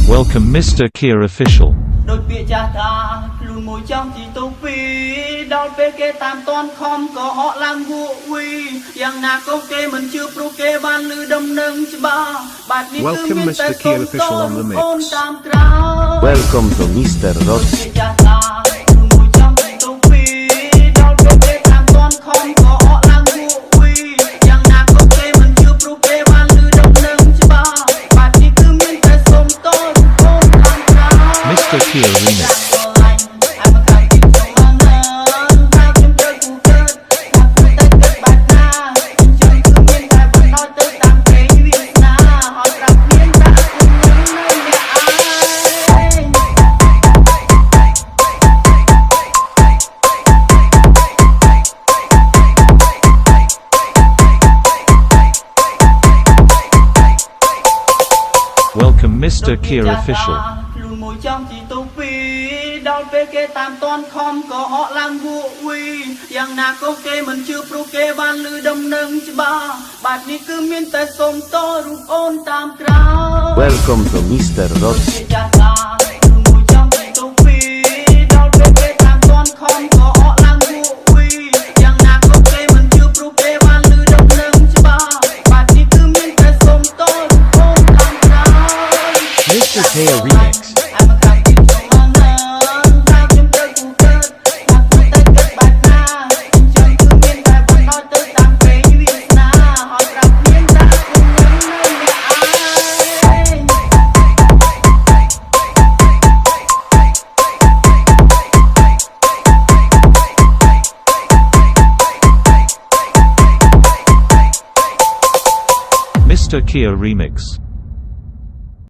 Welcome Mr. Kia Official. ដូចពាក្យចាស់ថាខ្លួនមួយចង់ជីទូពីដល់ពេលគេតាមតន់ខំក៏អកឡើងវក់វីយ៉ាងណាក៏គេមិនជឿព្រោះគេបានលឺដំណឹងច្បាស់បាទនេះគឺមានតែ Kia Official on the mix. Welcome to Mr. Ross. ចាស់ថាខ្លួនមួយចង់ជីទូពីដល់ពេលគេតាមតន់ខំក៏អកឡើងវក់វីយ៉ាងណាក៏គេមិនជឿព្រោះគេបានលឺដំណឹងច្បាស់បាទនេះគឺមានតែសូមតន់អូនតាមក្រោយ Mr. Kia Remix. Welcome Mr. Kia Official. ខ្លួនមួយចង់ជីទូពីដល់ពេលគេតាមតន់ខំក៏អកឡើងវក់វីយ៉ាងណាក៏គេមិនជឿព្រោះគេបានលឺដំណឹងច្បាស់បាទនេះគឺមានតែសូមតរូបអូនតាមក្រោយ Welcome to Mr. Ross. ចាស់ថាខ្លួនមួយចង់ជីទូពីដល់ពេលគេតាមតន់ខំក៏អកឡើងវក់វីយ៉ាងណាក៏គេមិនជឿព្រោះគេបានលឺដំណឹងច្បាស់បាទនេះគឺមានតែសូមតរូបអូនតាមក្រោយ Mr. Kia Remix. Mr. Kia Remix.